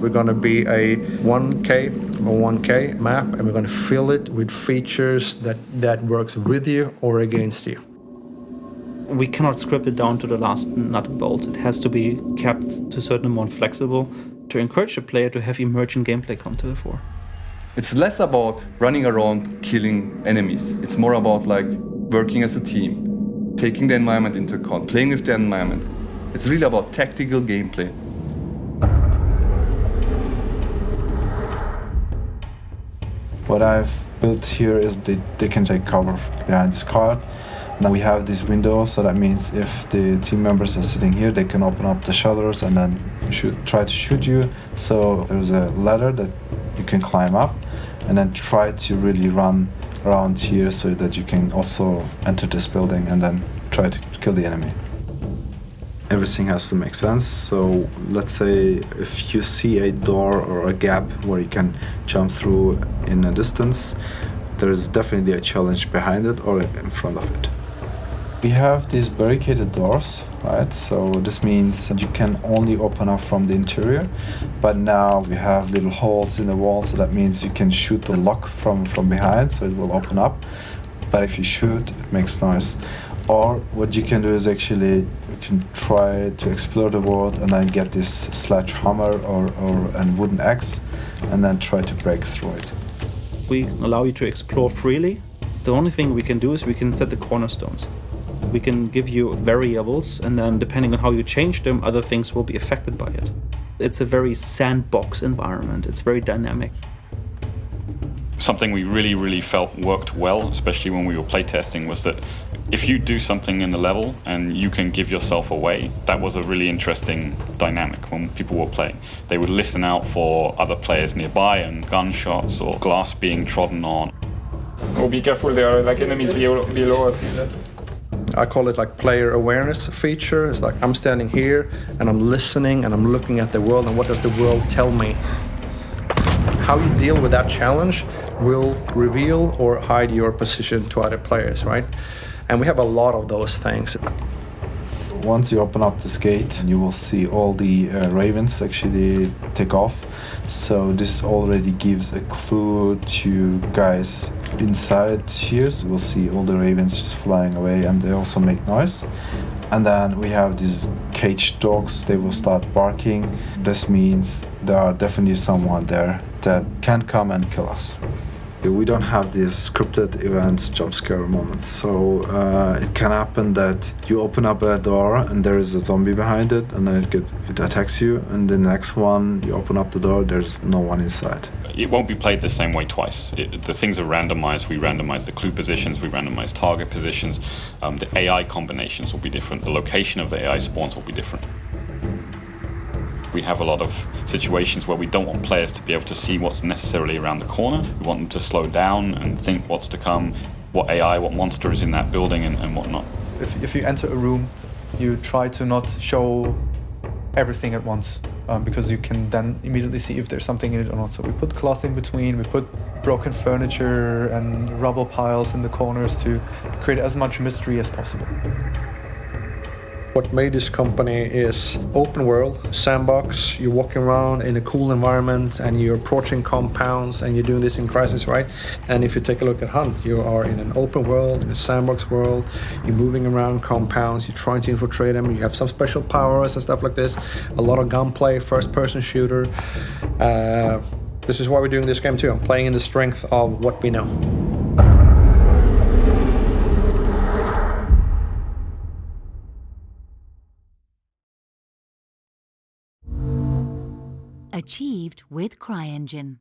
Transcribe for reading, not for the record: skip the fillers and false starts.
We're going to be a 1K or 1K map, and we're going to fill it with features that works with you or against you. We cannot script it down to the last nut and bolt. It has to be kept to a certain amount flexible to encourage the player to have emergent gameplay come to the fore. It's less about running around killing enemies. It's more about like working as a team, taking the environment into account, playing with the environment. It's really about tactical gameplay. What I've built here is they can take cover behind this card. Now we have this window, so that means if the team members are sitting here, they can open up the shutters and then try to shoot you. So there's a ladder that you can climb up and then try to really run around here so that you can also enter this building and then try to kill the enemy. Everything has to make sense. So let's say if you see a door or a gap where you can jump through in a distance, there is definitely a challenge behind it or in front of it. We have these barricaded doors, right? So this means you can only open up from the interior, but now we have little holes in the wall, so that means you can shoot the lock from behind, so it will open up. But if you shoot, it makes noise. Or what you can do is actually you can try to explore the world and then get this sledgehammer or a wooden axe and then try to break through it. We allow you to explore freely. The only thing we can do is we can set the cornerstones. We can give you variables, and then depending on how you change them, other things will be affected by it. It's a very sandbox environment. It's very dynamic. Something we really felt worked well, especially when we were playtesting, was that if you do something in the level and you can give yourself away, that was a really interesting dynamic when people were playing. They would listen out for other players nearby and gunshots or glass being trodden on. Oh, be careful, there are like enemies below us. I call it like player awareness feature. It's like I'm standing here and I'm listening and I'm looking at the world, and what does the world tell me? How you deal with that challenge will reveal or hide your position to other players, right? And we have a lot of those things. Once you open up this gate, you will see all the ravens actually take off. So this already gives a clue to guys inside here. So we'll see all the ravens just flying away, and they also make noise. And then we have these caged dogs. They will start barking. This means there are definitely someone there that can come and kill us. We don't have these scripted events, jump scare moments. So it can happen that you open up a door and there is a zombie behind it, and then it attacks you. And the next one, you open up the door, there's no one inside. It won't be played the same way twice. The things are randomized. We randomize the clue positions, we randomize target positions. The AI combinations will be different. The location of the AI spawns will be different. We have a lot of situations where we don't want players to be able to see what's necessarily around the corner. We want them to slow down and think what's to come, what AI, what monster is in that building and whatnot. If you enter a room, you try to not show everything at once, because you can then immediately see if there's something in it or not. So we put cloth in between, we put broken furniture and rubble piles in the corners to create as much mystery as possible. What made this company is open world, sandbox. You're walking around in a cool environment and you're approaching compounds, and you're doing this in Crysis, right? And if you take a look at Hunt, you are in an open world, in a sandbox world. You're moving around compounds, you're trying to infiltrate them, you have some special powers and stuff like this. A lot of gunplay, first-person shooter. This is why we're doing this game too. I'm playing in the strength of what we know. Achieved with CryEngine.